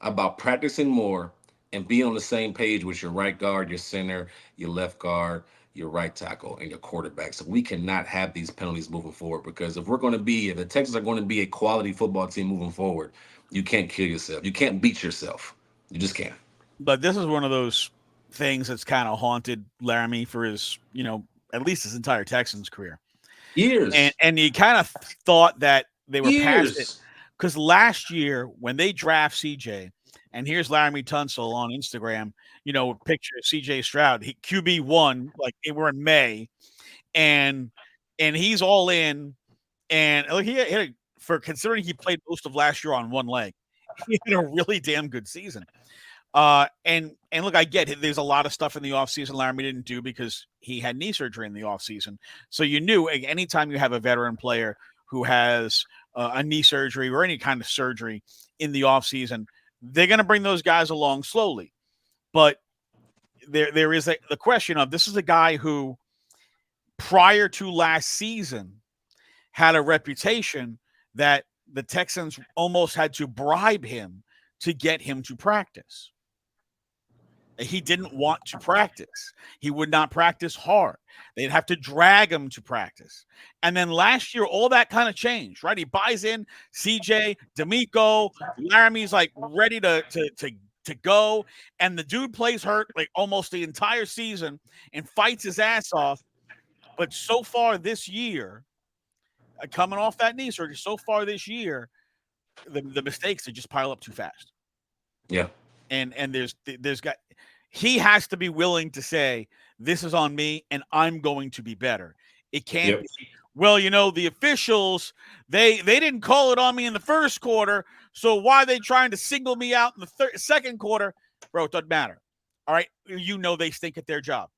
about practicing more and being on the same page with your right guard, your center, your left guard, your right tackle, and your quarterback. So we cannot have these penalties moving forward, because if the Texans are going to be a quality football team moving forward, you can't kill yourself. You can't beat yourself. You just can't. But this is one of those things that's kind of haunted Laramie for his, at least his entire Texans career. Years. And you kind of thought that they were past it, Years. because last year when they draft CJ, and here's Laramie Tunsil on Instagram, picture of CJ Stroud, QB1, like we're in May, and he's all in, and look, for considering he played most of last year on one leg, he had a really damn good season. And look, I get it. There's a lot of stuff in the offseason Laramie didn't do because he had knee surgery in the offseason. So you knew anytime you have a veteran player who has a knee surgery or any kind of surgery in the offseason, they're going to bring those guys along slowly. But there is the question of, this is a guy who prior to last season had a reputation that the Texans almost had to bribe him to get him to practice. He didn't want to practice. He would not practice hard. They'd have to drag him to practice. And then last year, all that kind of changed, right? He buys in CJ, D'Amico, Laramie's like ready to go. And the dude plays hurt like almost the entire season and fights his ass off. But so far this year, coming off that knee surgery, so far this year, the mistakes, they just pile up too fast. Yeah. And he has to be willing to say, this is on me and I'm going to be better. It can't be, well, the officials, they didn't call it on me in the first quarter, so why are they trying to single me out in the second quarter? Bro, it doesn't matter. All right? They stink at their job.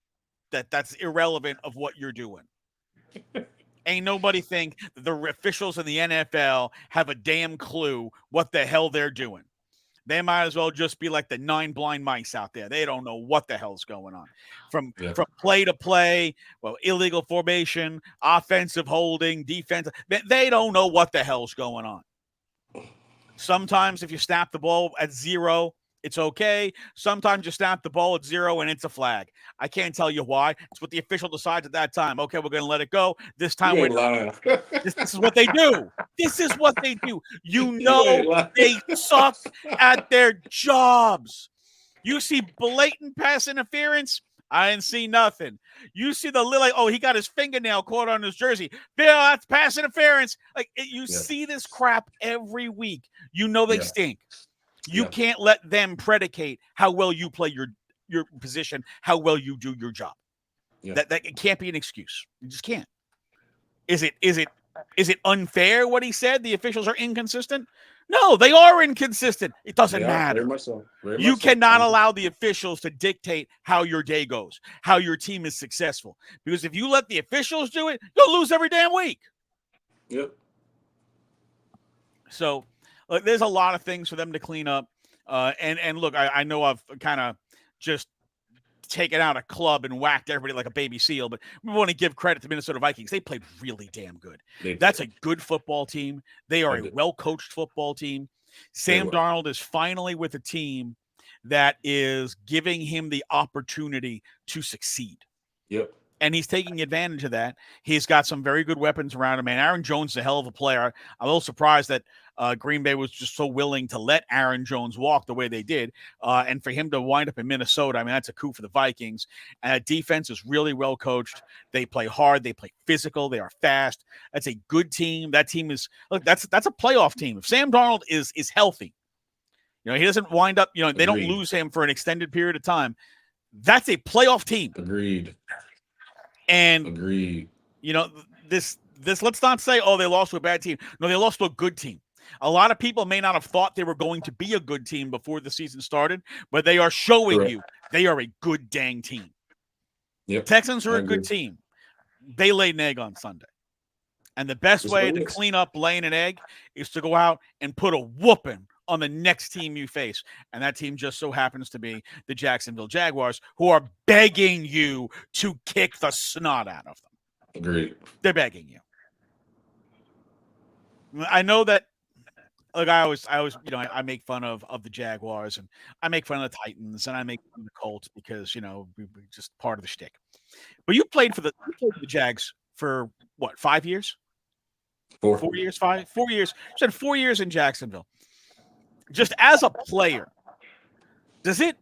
That's irrelevant of what you're doing. Ain't nobody think that the officials in the NFL have a damn clue what the hell they're doing. They might as well just be like the 9 blind mice out there. They don't know what the hell's going on. From play to play, illegal formation, offensive holding, defensive. They don't know what the hell's going on. Sometimes if you snap the ball at 0, it's okay. Sometimes you snap the ball at 0 and it's a flag. I can't tell you why. It's what the official decides at that time. Okay, we're going to let it go. This time we're lying. This is what they do. This is what they do. They suck at their jobs. You see blatant pass interference, I didn't see nothing. You see he got his fingernail caught on his jersey. Bill, that's pass interference. See this crap every week. They stink. You can't let them predicate how well you play your position, how well you do your job. Yeah. That it can't be an excuse. You just can't. Is it unfair what he said? The officials are inconsistent? No, they are inconsistent. It doesn't matter. Very much so. You cannot allow the officials to dictate how your day goes, how your team is successful. Because if you let the officials do it, you'll lose every damn week. Yep. So there's a lot of things for them to clean up. And look, I know I've kind of just taken out a club and whacked everybody like a baby seal, but we want to give credit to Minnesota Vikings. They played really damn good. That's a good football team. They are a well-coached football team. Sam Darnold is finally with a team that is giving him the opportunity to succeed. Yep. And he's taking advantage of that. He's got some very good weapons around him. And Aaron Jones is a hell of a player. I'm a little surprised that Green Bay was just so willing to let Aaron Jones walk the way they did. And for him to wind up in Minnesota, that's a coup for the Vikings. And that defense is really well coached. They play hard. They play physical. They are fast. That's a good team. That team is – look, that's a playoff team. If Sam Darnold is healthy, he doesn't wind up – they don't lose him for an extended period of time. That's a playoff team. Agreed. And agreed. This let's not say, they lost to a bad team. No, they lost to a good team. A lot of people may not have thought they were going to be a good team before the season started, but they are showing you they are a good dang team. Yep. Texans are a good team. They laid an egg on Sunday. And the best way to clean up laying an egg is to go out and put a whooping on the next team you face. And that team just so happens to be the Jacksonville Jaguars, who are begging you to kick the snot out of them. Agreed. They're begging you. I know that Look, I always, I make fun of the Jaguars, and I make fun of the Titans, and I make fun of the Colts because we just part of the shtick. But you played for the Jags for what, 5 years? 4 years, 4 years. You said 4 years in Jacksonville. Just as a player, does it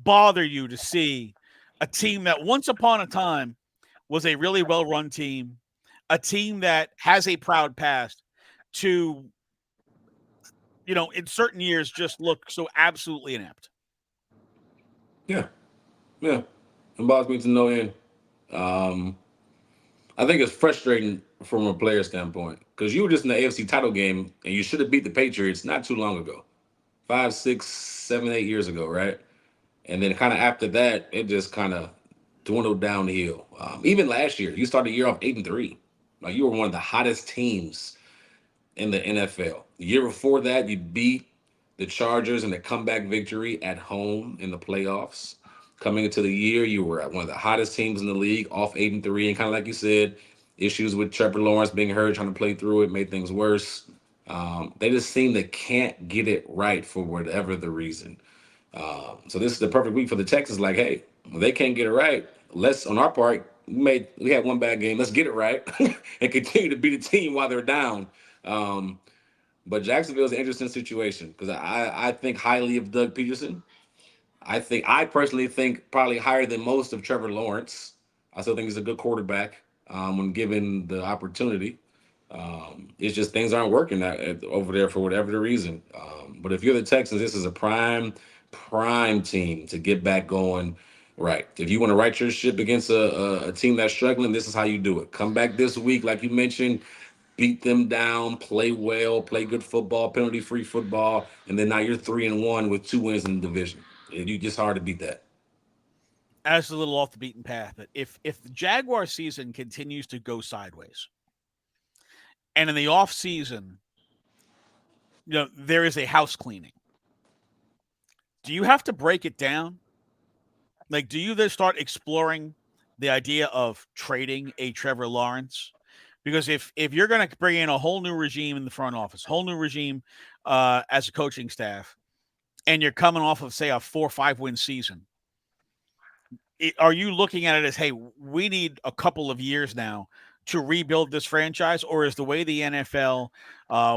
bother you to see a team that once upon a time was a really well-run team, a team that has a proud past, to in certain years just look so absolutely inept? Yeah, yeah, it bothers me to no end. I think it's frustrating from a player standpoint because you were just in the AFC title game and you should have beat the Patriots not too long ago, 5, 6, 7, 8 years ago, right? And then kind of after that, it just kind of dwindled downhill. Even last year, you started the year off 8-3. Like you were one of the hottest teams in the NFL. The year before that, you beat the Chargers in a comeback victory at home in the playoffs. Coming into the year, you were one of the hottest teams in the league, off 8-3, and kind of like you said, issues with Trevor Lawrence being hurt, trying to play through it, made things worse. They just seem they can't get it right for whatever the reason. So this is the perfect week for the Texans. Like, hey, when they can't get it right, let's on our part, we had one bad game. Let's get it right and continue to beat the team while they're down. Um, but Jacksonville is an interesting situation because I think highly of Doug Peterson. I personally think probably higher than most of Trevor Lawrence. I still think he's a good quarterback when given the opportunity. It's just things aren't working over there for whatever the reason. But if you're the Texans, this is a prime team to get back going. Right. If you want to right your ship against a team that's struggling, this is how you do it. Come back this week, like you mentioned, beat them down, play well, play good football, penalty-free football, and then now you're 3-1 with 2 wins in the division. You just hard to beat that. As a little off the beaten path, but if the Jaguar season continues to go sideways, and in the off season, there is a house cleaning, do you have to break it down? Like, do you then start exploring the idea of trading a Trevor Lawrence? Because if you're going to bring in a whole new regime in the front office, whole new regime as a coaching staff, and you're coming off of, say, a 4 or 5 win season, are you looking at it as, hey, we need a couple of years now to rebuild this franchise? Or is the way the NFL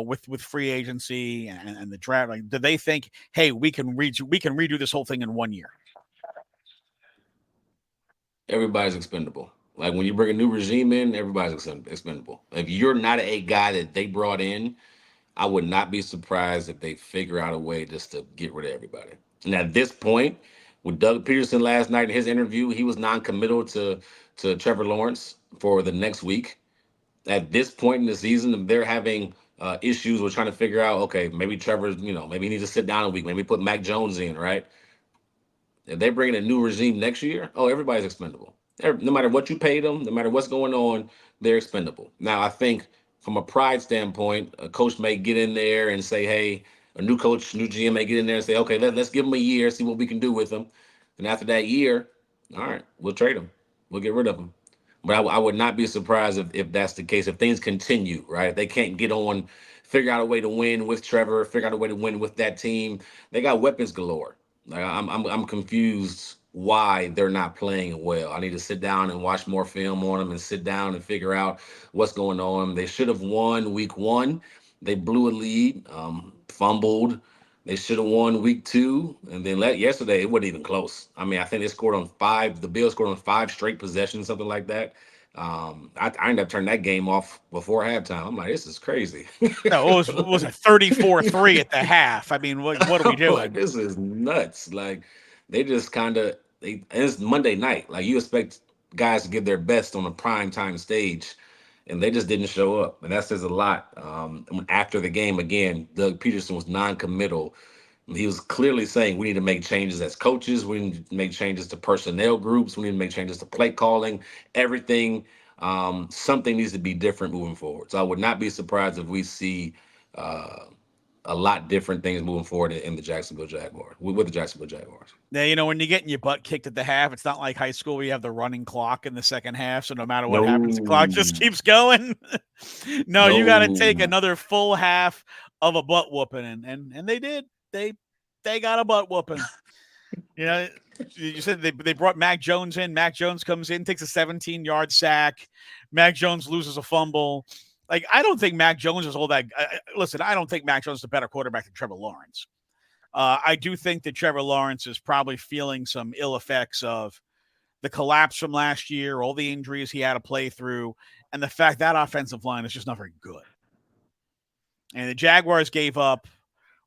with free agency and the draft, like, do they think, hey, we can redo this whole thing in 1 year? Everybody's expendable. Like when you bring a new regime in, everybody's expendable. If you're not a guy that they brought in, I would not be surprised if they figure out a way just to get rid of everybody. And at this point, with Doug Peterson last night in his interview, he was non-committal to Trevor Lawrence for the next week. At this point in the season, they're having issues with trying to figure out, okay, maybe Trevor's, maybe he needs to sit down a week, maybe put Mac Jones in, right? If they bring in a new regime next year, everybody's expendable. No matter what you pay them, no matter what's going on, they're expendable. Now, I think from a pride standpoint, a coach may get in there and say, hey, a new coach, new GM may get in there and say, okay, let's give them a year, see what we can do with them. And after that year, all right, we'll trade them. We'll get rid of them. But I would not be surprised if that's the case. If things continue, right? If they can't get on, figure out a way to win with Trevor, figure out a way to win with that team. They got weapons galore. Like I'm confused why they're not playing well. I need to sit down and watch more film on them and sit down and figure out what's going on. They should have won week 1. They blew a lead, fumbled. They should have won week 2, and then yesterday it wasn't even close. I mean, I think they scored on 5. The Bills scored on 5 straight possessions, something like that. I ended up turning that game off before halftime. I'm like, this is crazy. No, it was a 34-3 at the half. I mean, what are we doing? Like, this is nuts. Like, they just it's Monday night. Like, you expect guys to give their best on a prime time stage, and they just didn't show up. And that says a lot. After the game, again, Doug Peterson was non-committal. He was clearly saying we need to make changes as coaches. We need to make changes to personnel groups. We need to make changes to play calling, everything. Something needs to be different moving forward. So I would not be surprised if we see a lot different things moving forward in the Jacksonville Jaguars, with the Jacksonville Jaguars. Now, when you're getting your butt kicked at the half, it's not like high school where you have the running clock in the second half. So no matter what happens, the clock just keeps going. No, you got to take another full half of a butt whooping, and they did. They got a butt whooping. You know, you said they brought Mac Jones in. Mac Jones comes in, takes a 17-yard sack. Mac Jones loses a fumble. Like, I don't think Mac Jones is all that. Listen, I don't think Mac Jones is a better quarterback than Trevor Lawrence. I do think that Trevor Lawrence is probably feeling some ill effects of the collapse from last year, all the injuries he had to play through, and the fact that offensive line is just not very good. And the Jaguars gave up,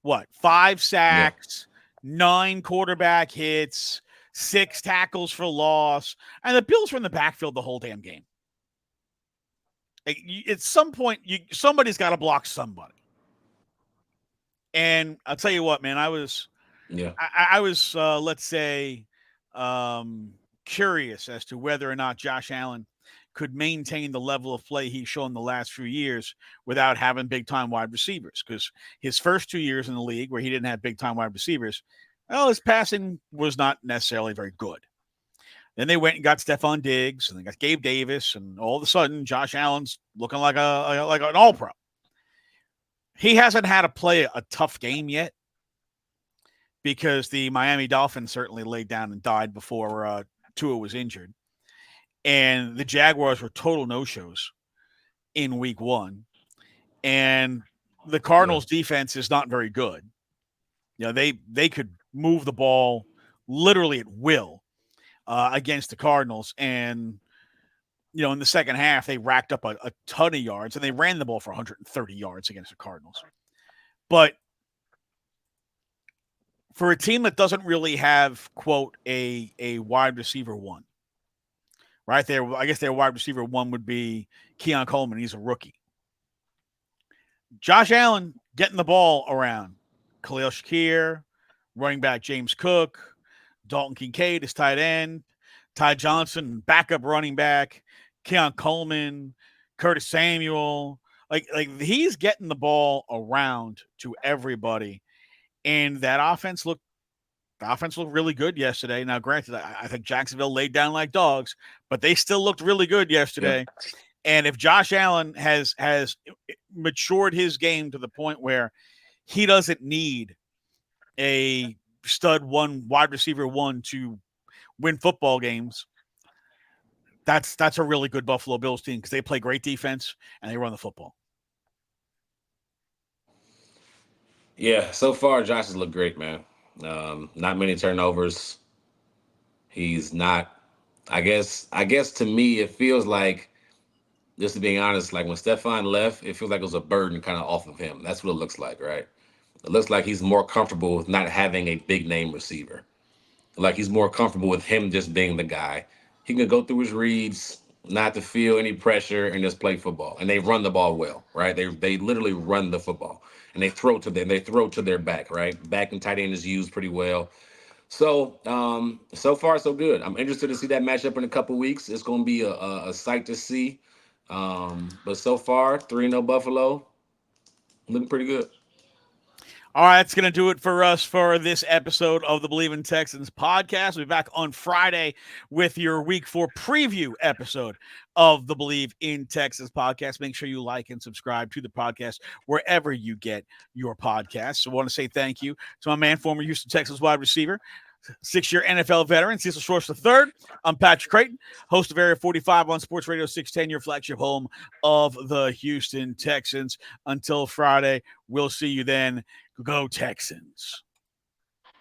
5 sacks, 9 quarterback hits, 6 tackles for loss, and the Bills were in the backfield the whole damn game. At some point, somebody's got to block somebody. And I'll tell you what, man, I was, let's say, curious as to whether or not Josh Allen could maintain the level of play he's shown the last few years without having big-time wide receivers. Because his first 2 years in the league where he didn't have big-time wide receivers, his passing was not necessarily very good. Then they went and got Stephon Diggs, and they got Gabe Davis, and all of a sudden, Josh Allen's looking like an all-pro. He hasn't had to play a tough game yet because the Miami Dolphins certainly laid down and died before Tua was injured. And the Jaguars were total no-shows in week 1. And the Cardinals' defense is not very good. You know, they could move the ball literally at will against the Cardinals. And, you know, in the second half, they racked up a ton of yards, and they ran the ball for 130 yards against the Cardinals. But for a team that doesn't really have, quote, a wide receiver one, right there, I guess their wide receiver one would be Keon Coleman. He's a rookie. Josh Allen getting the ball around. Khalil Shakir, running back James Cook, Dalton Kincaid is tight end, Ty Johnson, backup running back, Keon Coleman, Curtis Samuel. Like he's getting the ball around to everybody. And that offense looked really good yesterday. Now, granted, I think Jacksonville laid down like dogs, but they still looked really good yesterday. Yeah. And if Josh Allen has matured his game to the point where he doesn't need a stud one, wide receiver one to win football games, that's a really good Buffalo Bills team because they play great defense and they run the football. Yeah, so far Josh has looked great, man. Not many turnovers. He's not. I guess to me it feels like, just to being honest, like when Stephon left, it feels like it was a burden kind of off of him. That's what it looks like, right? It looks like he's more comfortable with not having a big name receiver. Like he's more comfortable with him just being the guy. He can go through his reads, not to feel any pressure, and just play football. And they run the ball well, right? They literally run the football, and they throw to their back, right? Back and tight end is used pretty well. So so far so good. I'm interested to see that matchup in a couple weeks. It's going to be a sight to see. But so far 3-0 Buffalo, looking pretty good. All right, that's going to do it for us for this episode of the Believe in Texans podcast. We'll be back on Friday with your Week 4 preview episode of the Believe in Texans podcast. Make sure you like and subscribe to the podcast wherever you get your podcasts. So I want to say thank you to my man, former Houston Texans wide receiver, 6-year NFL veteran, Cecil Schwartz III. I'm Patrick Creighton, host of Area 45 on SportsRadio 610, your flagship home of the Houston Texans. Until Friday, we'll see you then. Go Texans.